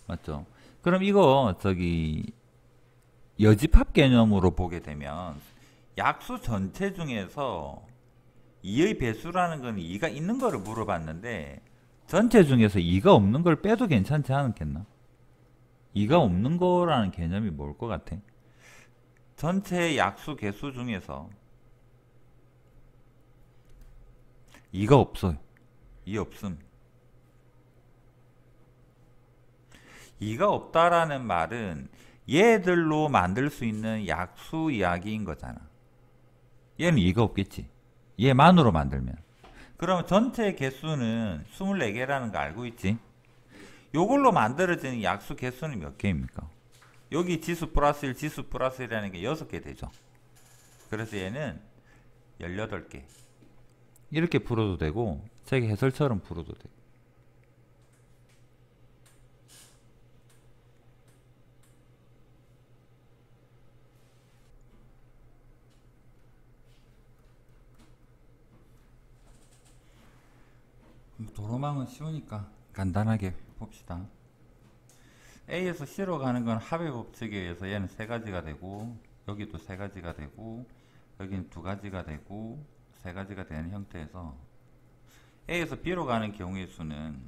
맞죠? 그럼 이거 여집합 개념으로 보게 되면 약수 전체 중에서 2의 배수라는 건 2가 있는 거를 물어봤는데 전체 중에서 2가 없는 걸 빼도 괜찮지 않겠나? 2가 없는 거라는 개념이 뭘 것 같아? 전체 약수 개수 중에서 2가 없어요. 2 없음. 2가 없다라는 말은 얘들로 만들 수 있는 약수 이야기인 거잖아. 얘는 2가 없겠지. 얘만으로 만들면. 그러면 전체 개수는 24개라는 거 알고 있지? 요걸로 만들어지는 약수 개수는 몇 개입니까? 여기 지수 플러스 1, 지수 플러스 1이라는 게 6개 되죠. 그래서 얘는 18개. 이렇게 풀어도 되고, 책 해설처럼 풀어도 돼. 도로망은 쉬우니까 간단하게 봅시다. A에서 C로 가는 건 합의 법칙에 의해서 얘는 3가지가 되고, 여기도 3가지가 되고, 여기는 2가지가 되고, 3가지가 되는 형태에서 A에서 B로 가는 경우의 수는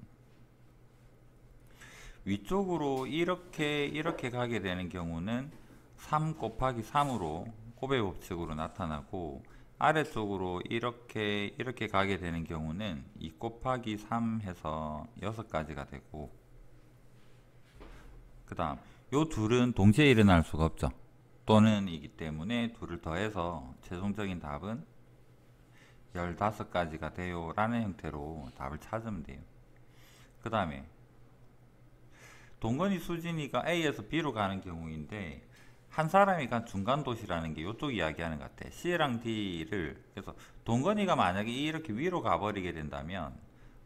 위쪽으로 이렇게 가게 되는 경우는 3 곱하기 3으로 곱의 법칙으로 나타나고, 아래쪽으로 이렇게 가게 되는 경우는 2 곱하기 3 해서 6가지가 되고, 그 다음 요 둘은 동시에 일어날 수가 없죠. 또는 이기 때문에 둘을 더해서 최종적인 답은 15가지가 돼요 라는 형태로 답을 찾으면 돼요. 그 다음에 동건이 수진이가 A에서 B로 가는 경우인데, 한 사람이 간 중간 도시라는 게 이쪽 이야기하는 것 같아. C랑 D를, 그래서 동건이가 만약에 이렇게 위로 가버리게 된다면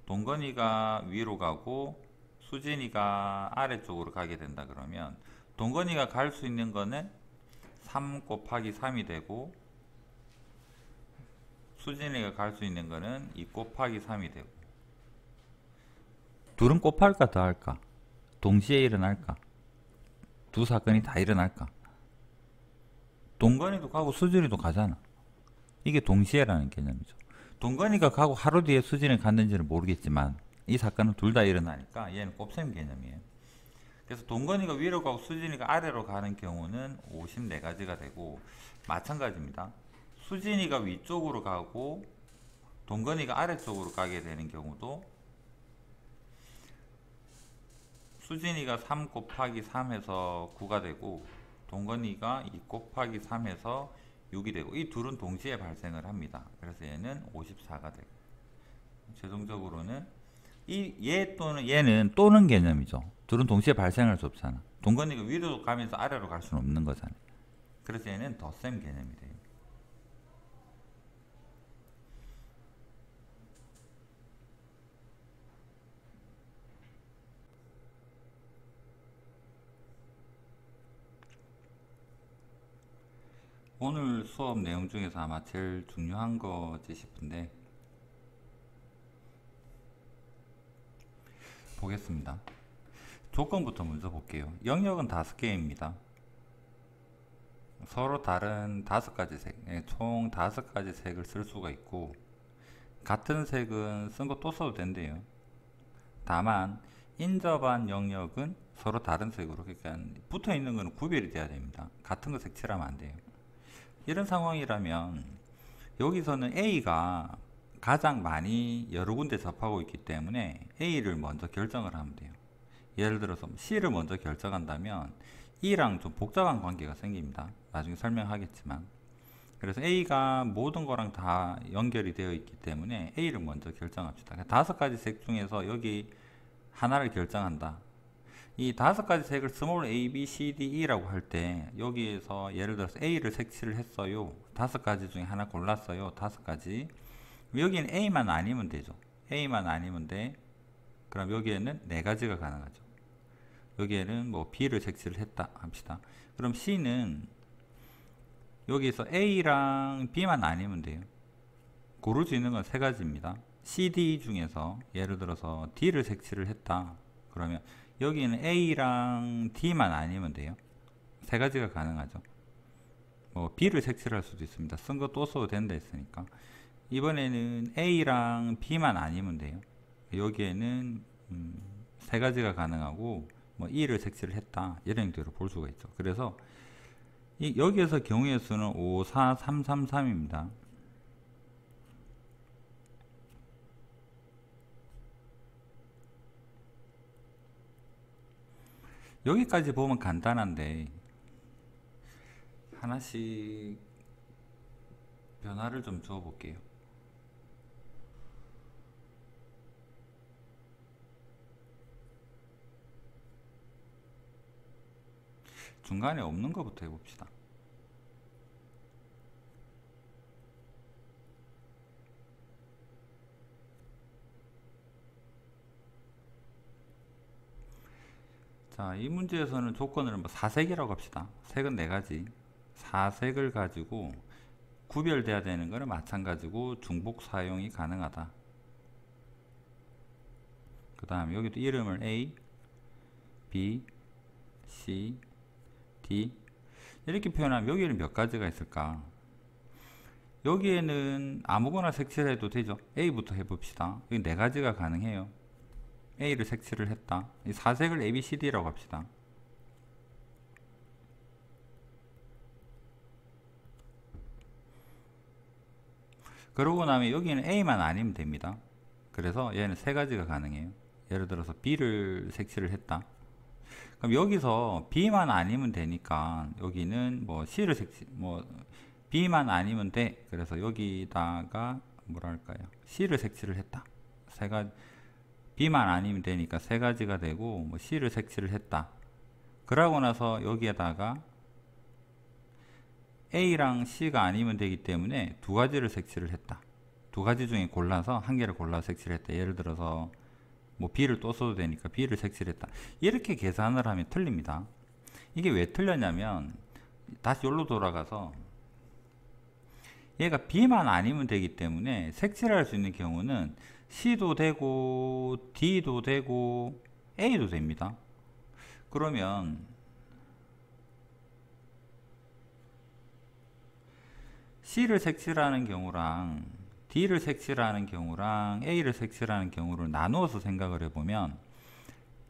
동건이가 위로 가고 수진이가 아래쪽으로 가게 된다 그러면 동건이가 갈 수 있는 거는 3 곱하기 3이 되고, 수진이가 갈 수 있는 거는 2 곱하기 3이 되고. 둘은 곱할까 더할까? 동시에 일어날까? 두 사건이 다 일어날까? 동건이도 가고 수진이도 가잖아. 이게 동시에라는 개념이죠. 동건이가 가고 하루 뒤에 수진이 갔는지는 모르겠지만 이 사건은 둘 다 일어나니까 얘는 곱셈 개념이에요. 그래서 동건이가 위로 가고 수진이가 아래로 가는 경우는 54가지가 되고, 마찬가지입니다. 수진이가 위쪽으로 가고 동건이가 아래쪽으로 가게 되는 경우도 수진이가 3 곱하기 3해서 9가 되고, 동건이가 2 곱하기 3해서 6이 되고, 이 둘은 동시에 발생을 합니다. 그래서 얘는 54가 되고, 최종적으로는 얘 또는 얘는 또는 개념이죠. 둘은 동시에 발생할 수 없잖아. 동건이가 위로 가면서 아래로 갈 수는 없는 거잖아요. 그래서 얘는 덧셈 개념이 돼요. 오늘 수업 내용 중에서 아마 제일 중요한 거지 싶은데, 보겠습니다. 조건부터 먼저 볼게요. 영역은 5개입니다. 서로 다른 5가지 색, 총 5가지 색을 쓸 수가 있고, 같은 색은 쓴 거 또 써도 된대요. 다만 인접한 영역은 서로 다른 색으로, 그러니까 붙어 있는 거는 구별이 돼야 됩니다. 같은 거 색칠하면 안 돼요. 이런 상황이라면 여기서는 A가 가장 많이 여러 군데 접하고 있기 때문에 A를 먼저 결정을 하면 돼요. 예를 들어서 C를 먼저 결정한다면 E랑 좀 복잡한 관계가 생깁니다. 나중에 설명하겠지만. 그래서 A가 모든 거랑 다 연결이 되어 있기 때문에 A를 먼저 결정합시다. 5가지 색 중에서 여기 하나를 결정한다. 이 5가지 색을 스몰 a, b, c, d, e라고 할 때 여기에서 예를 들어서 A를 색칠을 했어요. 5가지 중에 하나 골랐어요. 5가지. 여기는 A만 아니면 되죠. A만 아니면 돼. 그럼 여기에는 4가지가 가능하죠. 여기에는 뭐 B를 색칠을 했다 합시다. 그럼 C는 여기서 A랑 B만 아니면 돼요. 고를 수 있는 건 3가지입니다. C, D 중에서 예를 들어서 D를 색칠을 했다. 그러면 여기는 A랑 D만 아니면 돼요. 3가지가 가능하죠. 뭐 B를 색칠할 수도 있습니다. 쓴 거 또 써도 된다 했으니까. 이번에는 A랑 B만 아니면 돼요. 여기에는 세 가지가 가능하고 뭐 2를 색칠을 했다 이런 형태로 볼 수가 있죠. 그래서 여기에서 경우의 수는 5, 4, 3, 3, 3입니다. 여기까지 보면 간단한데 하나씩 변화를 좀 줘 볼게요. 중간에 없는 것부터 해봅시다. 자, 이 문제에서는 조건을 뭐 사색이라고 합시다. 색은 네 가지. 사색을 가지고 구별돼야 되는 거는 마찬가지고 중복 사용이 가능하다. 그 다음 여기도 이름을 A, B, C, D 이렇게 표현하면 여기에는 몇 가지가 있을까? 여기에는 아무거나 색칠해도 되죠. A부터 해봅시다. 여기 네 가지가 가능해요. A를 색칠을 했다. 이 사색을 A, B, C, D라고 합시다. 그러고 나면 여기는 A만 아니면 됩니다. 그래서 얘는 세 가지가 가능해요. 예를 들어서 B를 색칠을 했다. 그럼 여기서 B만 아니면 되니까 여기는 뭐 C를 색칠, 뭐 B만 아니면 돼. 그래서 여기다가 뭐랄까요? C를 색칠을 했다. 세 가지 B만 아니면 되니까 세 가지가 되고 뭐 C를 색칠을 했다. 그러고 나서 여기에다가 A랑 C가 아니면 되기 때문에 두 가지를 색칠을 했다. 두 가지 중에 골라서 한 개를 골라서 색칠을 했다. 예를 들어서 뭐 B를 또 써도 되니까 B를 색칠했다. 이렇게 계산을 하면 틀립니다. 이게 왜 틀렸냐면 다시 여기로 돌아가서 얘가 B만 아니면 되기 때문에 색칠할 수 있는 경우는 C도 되고 D도 되고 A도 됩니다. 그러면 C를 색칠하는 경우랑 D를 색칠하는 경우랑 A를 색칠하는 경우를 나누어서 생각을 해보면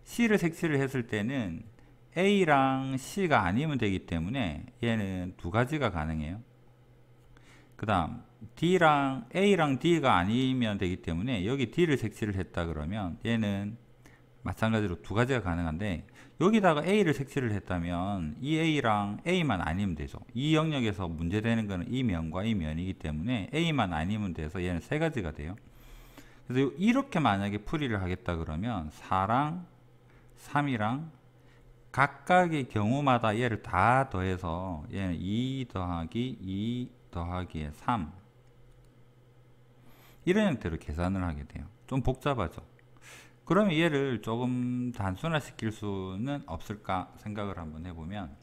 C를 색칠을 했을 때는 A랑 C가 아니면 되기 때문에 얘는 두 가지가 가능해요. 그 다음 A랑 D가 아니면 되기 때문에 여기 D를 색칠을 했다 그러면 얘는 마찬가지로 두 가지가 가능한데 여기다가 A를 색칠을 했다면 이 A랑 A만 아니면 되죠. 이 영역에서 문제되는 것은 이 면과 이 면이기 때문에 A만 아니면 돼서 얘는 세 가지가 돼요. 그래서 이렇게 만약에 풀이를 하겠다 그러면 4랑 3이랑 각각의 경우마다 얘를 다 더해서 얘는 2 더하기 2 더하기에 3 이런 형태로 계산을 하게 돼요. 좀 복잡하죠. 그러면 얘를 조금 단순화 시킬 수는 없을까 생각을 한번 해보면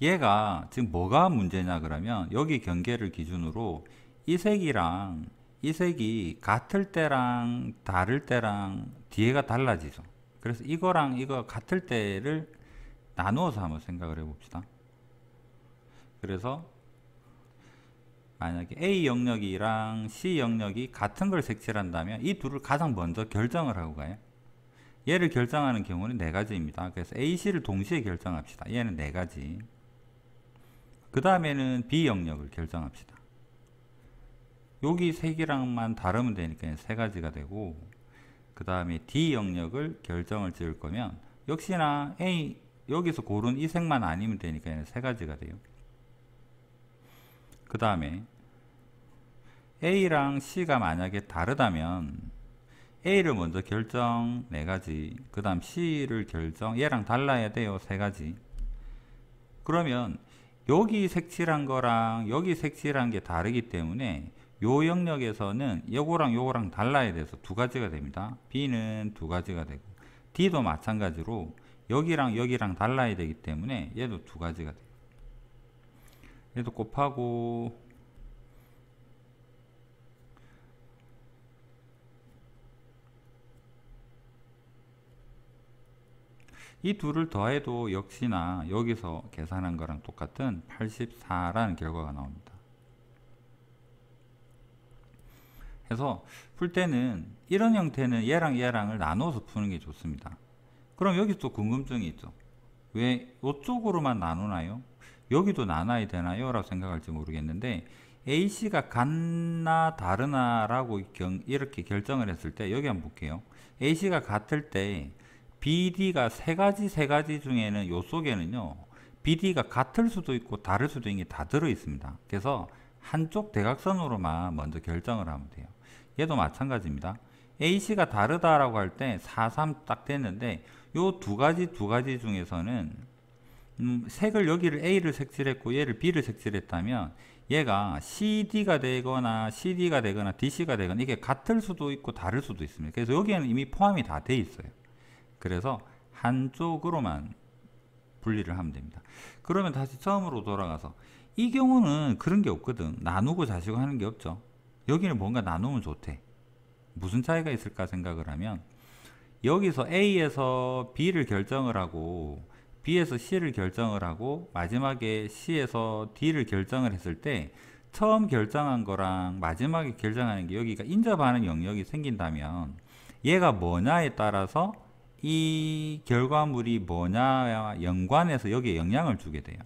얘가 지금 뭐가 문제냐 그러면 여기 경계를 기준으로 이 색이랑 이 색이 같을 때랑 다를 때랑 뒤에가 달라지죠. 그래서 이거랑 이거 같을 때를 나누어서 한번 생각을 해봅시다. 그래서 만약에 A 영역이랑 C 영역이 같은 걸 색칠한다면 이 둘을 가장 먼저 결정을 하고 가요. 얘를 결정하는 경우는 네 가지입니다. 그래서 A, C를 동시에 결정합시다. 얘는 네 가지. 그 다음에는 B 영역을 결정합시다. 여기 세 개랑만 다르면 되니까 세 가지가 되고 그 다음에 D 영역을 결정을 지을 거면 역시나 A 여기서 고른 이 색만 아니면 되니까 세 가지가 돼요. 그 다음에 A랑 C가 만약에 다르다면 A를 먼저 결정 4가지, 그 다음 C를 결정, 얘랑 달라야 돼요 3가지. 그러면 여기 색칠한 거랑 여기 색칠한 게 다르기 때문에 요 영역에서는 요거랑 요거랑 달라야 돼서 두 가지가 됩니다. B는 두 가지가 되고 D도 마찬가지로 여기랑 여기랑 달라야 되기 때문에 얘도 두 가지가 돼요. 얘도 곱하고 이 둘을 더해도 역시나 여기서 계산한 거랑 똑같은 84라는 결과가 나옵니다. 해서 풀 때는 이런 형태는 얘랑 얘랑을 나눠서 푸는 게 좋습니다. 그럼 여기 또 궁금증이 있죠. 왜 이쪽으로만 나누나요? 여기도 나눠야 되나요? 라고 생각할지 모르겠는데 AC가 같나 다르나 라고 이렇게 결정을 했을 때 여기 한번 볼게요. AC가 같을 때 BD가 세 가지 중에는 요 속에는요 BD가 같을 수도 있고 다를 수도 있는 게 다 들어 있습니다. 그래서 한쪽 대각선으로만 먼저 결정을 하면 돼요. 얘도 마찬가지입니다. AC가 다르다라고 할 때 4, 3 딱 됐는데 요 두 가지 중에서는 색을 여기를 A를 색칠했고 얘를 B를 색칠했다면 얘가 CD가 되거나 CD가 되거나 DC가 되거나 이게 같을 수도 있고 다를 수도 있습니다. 그래서 여기에는 이미 포함이 다 돼 있어요. 그래서 한쪽으로만 분리를 하면 됩니다. 그러면 다시 처음으로 돌아가서 이 경우는 그런 게 없거든. 나누고 자시고 하는 게 없죠. 여기는 뭔가 나누면 좋대. 무슨 차이가 있을까 생각을 하면 여기서 A에서 B를 결정을 하고 B에서 C를 결정을 하고 마지막에 C에서 D를 결정을 했을 때 처음 결정한 거랑 마지막에 결정하는 게 여기가 인접하는 영역이 생긴다면 얘가 뭐냐에 따라서 이 결과물이 뭐냐와 연관해서 여기에 영향을 주게 돼요.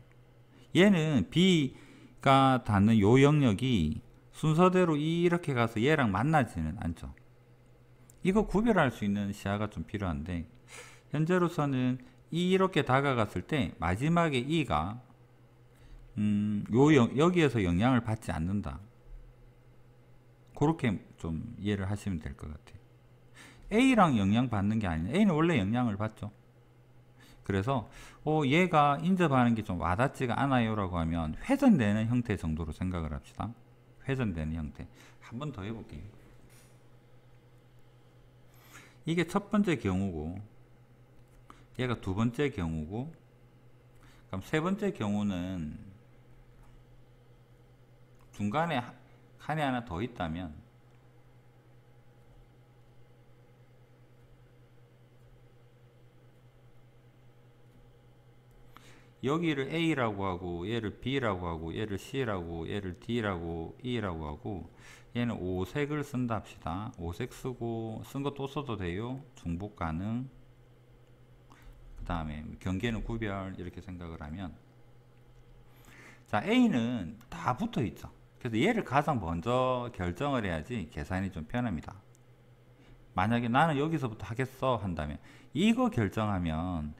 얘는 B가 닿는 요 영역이 순서대로 이렇게 가서 얘랑 만나지는 않죠. 이거 구별할 수 있는 시야가 좀 필요한데 현재로서는 이렇게 다가갔을 때 마지막에 E가 여기에서 영향을 받지 않는다. 그렇게 좀 이해를 하시면 될 것 같아요. A랑 영향 받는 게 아니라 A는 원래 영향을 받죠. 그래서 얘가 인접하는 게 좀 와닿지가 않아요 라고 하면 회전되는 형태 정도로 생각을 합시다. 회전되는 형태. 한 번 더 해볼게요. 이게 첫 번째 경우고 얘가 두 번째 경우고 그럼 세 번째 경우는 중간에 칸이 하나 더 있다면 여기를 A라고 하고 얘를 B라고 하고 얘를 C라고 얘를 D라고 E라고 하고 얘는 오색을 쓴다 합시다. 오색 쓰고 쓴 거 또 써도 돼요. 중복 가능. 그 다음에 경계는 구별 이렇게 생각을 하면 자 A는 다 붙어 있죠. 그래서 얘를 가장 먼저 결정을 해야지 계산이 좀 편합니다. 만약에 나는 여기서부터 하겠어 한다면 이거 결정하면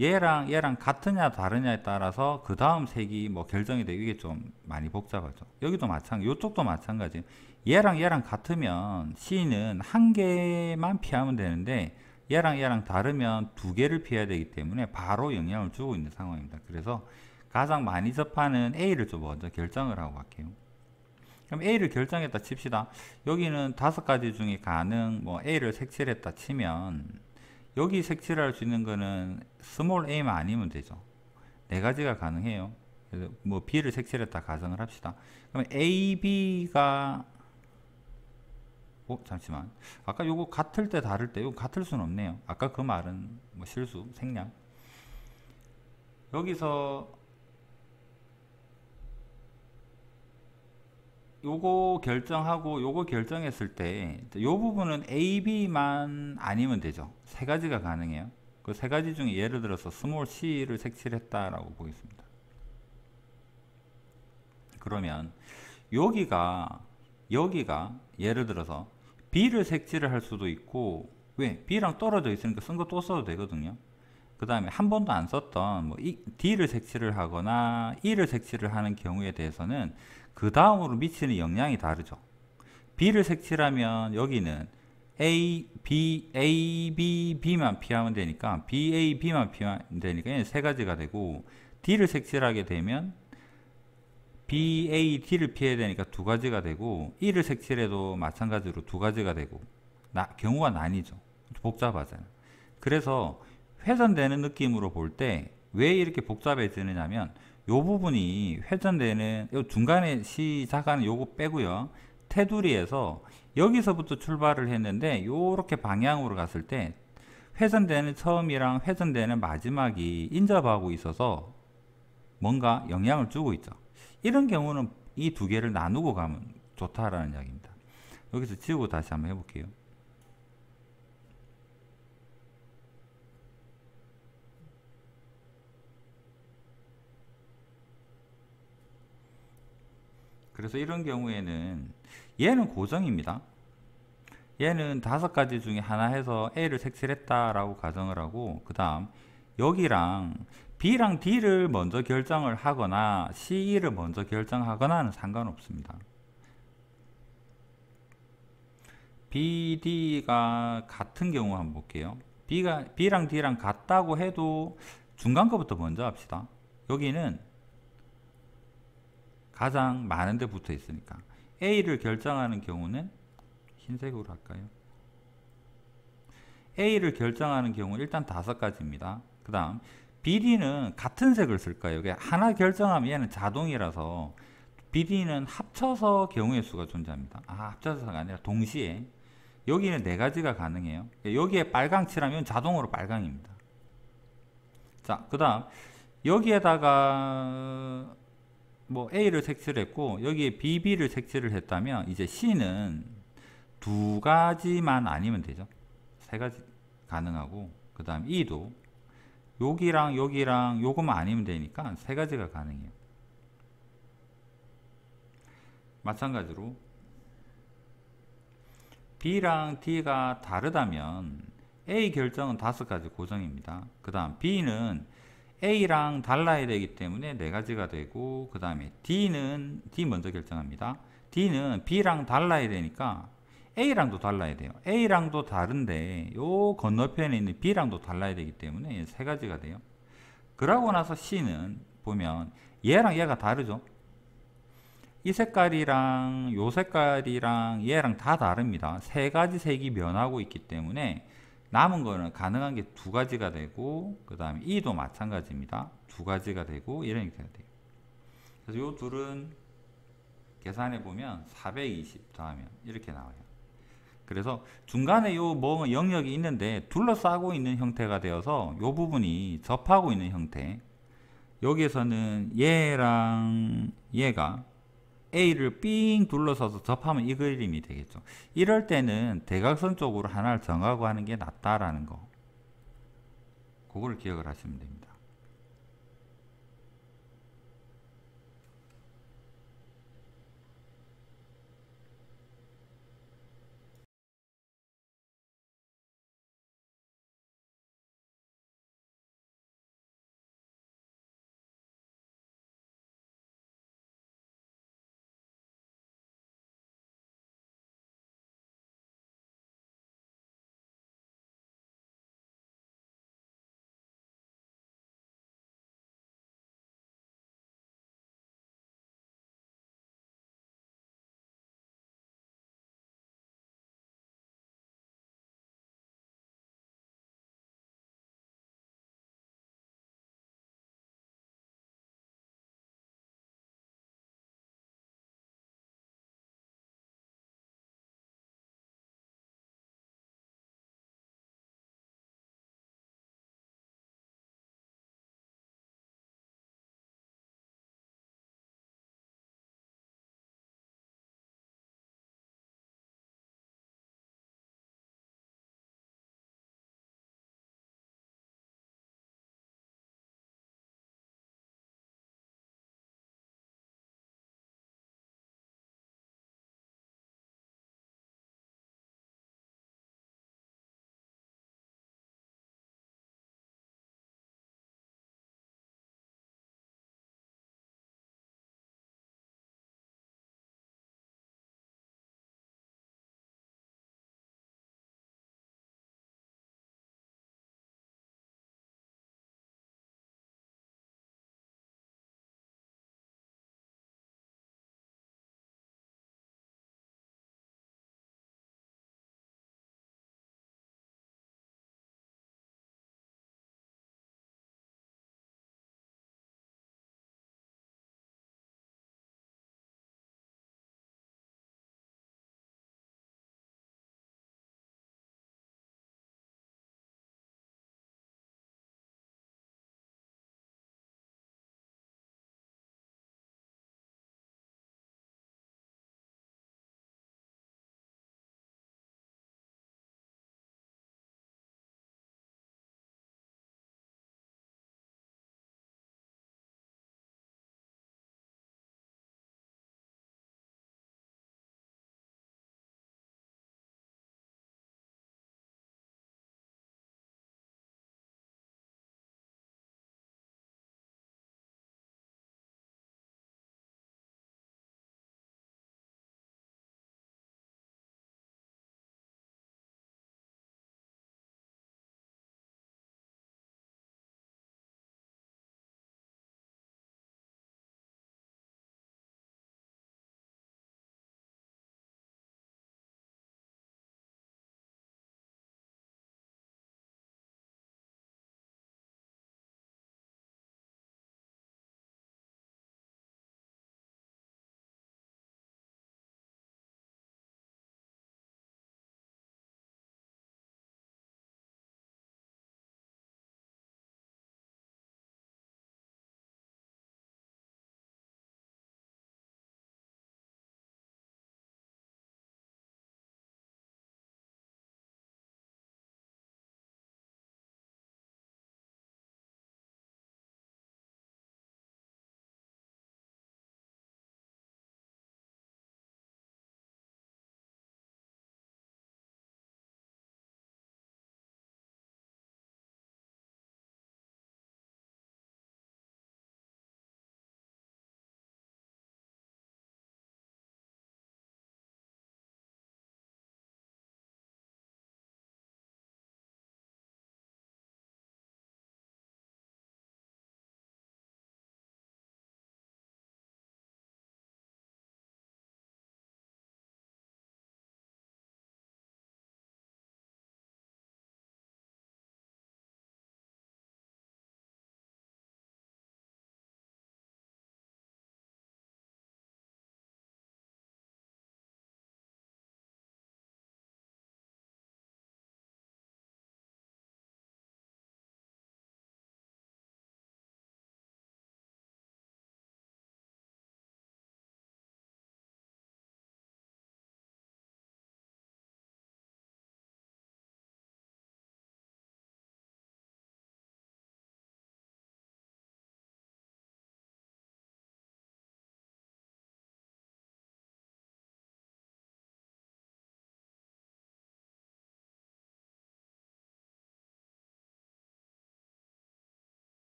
얘랑 같으냐 다르냐에 따라서 그 다음 색이 뭐 결정이 되고 이게 좀 많이 복잡하죠. 여기도 마찬가지, 이쪽도 마찬가지. 얘랑 같으면 C는 한 개만 피하면 되는데 얘랑 다르면 두 개를 피해야 되기 때문에 바로 영향을 주고 있는 상황입니다. 그래서 가장 많이 접하는 A를 좀 먼저 결정을 하고 갈게요. 그럼 A를 결정했다 칩시다. 여기는 5가지 중에 가능 뭐 A를 색칠했다 치면 여기 색칠할 수 있는 거는 스몰 a만 아니면 되죠. 4가지가 가능해요. 그래서 뭐 B를 색칠했다 가정을 합시다. 그러면 A, B가 잠시만. 아까 요거 같을 때 다를 때 요거 같을 수는 없네요. 아까 그 말은 뭐 실수, 생략. 여기서 요거 결정하고 요거 결정했을 때 요 부분은 A, B만 아니면 되죠. 3가지가 가능해요. 그 3가지 중에 예를 들어서 스몰 c를 색칠했다라고 보겠습니다. 그러면 여기가 예를 들어서 B를 색칠을 할 수도 있고 왜? B랑 떨어져 있으니까 쓴 거 또 써도 되거든요. 그 다음에 한 번도 안 썼던 뭐 D를 색칠을 하거나 E를 색칠을 하는 경우에 대해서는 그 다음으로 미치는 영향이 다르죠. B를 색칠하면 여기는 A, B, B만 피하면 되니까 B, A, B만 피하면 되니까 3가지가 되고 D를 색칠하게 되면 B, A, D를 피해야 되니까 2가지가 되고 E를 색칠해도 마찬가지로 2가지가 되고 경우가 나뉘죠. 복잡하잖아요. 그래서 회전되는 느낌으로 볼 때 왜 이렇게 복잡해지느냐면 요 부분이 회전되는 요 중간에 시작하는 요거 빼고요. 테두리에서 여기서부터 출발을 했는데 요렇게 방향으로 갔을 때 회전되는 처음이랑 회전되는 마지막이 인접하고 있어서 뭔가 영향을 주고 있죠. 이런 경우는 이 두 개를 나누고 가면 좋다라는 이야기입니다. 여기서 지우고 다시 한번 해볼게요. 그래서 이런 경우에는 얘는 고정입니다. 얘는 5가지 중에 하나 해서 A를 색칠했다라고 가정을 하고, 그 다음 여기랑 B랑 D를 먼저 결정을 하거나 CE를 먼저 결정하거나는 상관없습니다. B, D가 같은 경우 한번 볼게요. B랑 D랑 같다고 해도 중간 거부터 먼저 합시다. 여기는 가장 많은 데 붙어 있으니까 A를 결정하는 경우는 흰색으로 할까요? A를 결정하는 경우 일단 5가지입니다. 그 다음 BD는 같은 색을 쓸까요? 이게 하나 결정하면 얘는 자동이라서 BD는 합쳐서 경우의 수가 존재합니다. 합쳐서가 아니라 동시에. 여기는 4가지가 가능해요. 여기에 빨강 칠하면 자동으로 빨강입니다. 자, 그 다음 여기에다가 뭐 A를 색칠했고 여기에 BB를 색칠을 했다면 이제 C는 2가지만 아니면 되죠. 3가지 가능하고, 그 다음 E도 여기랑 여기랑 요것만 아니면 되니까 3가지가 가능해요. 마찬가지로 B랑 D가 다르다면 A 결정은 5가지 고정입니다. 그 다음 B는 A랑 달라야 되기 때문에 4가지가 되고, 그 다음에 D는 D 먼저 결정합니다. D는 B랑 달라야 되니까 A랑도 달라야 돼요. A랑도 다른데 요 건너편에 있는 B랑도 달라야 되기 때문에 3가지가 돼요. 그러고 나서 C는 보면 얘랑 얘가 다르죠. 이 색깔이랑 요 색깔이랑 얘랑 다 다릅니다. 3가지 색이 변하고 있기 때문에 남은 거는 가능한 게 2가지가 되고, 그 다음에 E도 마찬가지입니다. 2가지가 되고 이렇게 돼요. 그래서 요 둘은 계산해 보면 420 더하면 이렇게 나와요. 그래서 중간에 요 뭐 영역이 있는데 둘러싸고 있는 형태가 되어서 요 부분이 접하고 있는 형태. 여기에서는 얘랑 얘가 A를 삥 둘러서서 접하면 이 그림이 되겠죠. 이럴 때는 대각선 쪽으로 하나를 정하고 하는 게 낫다라는 거. 그걸 기억을 하시면 됩니다.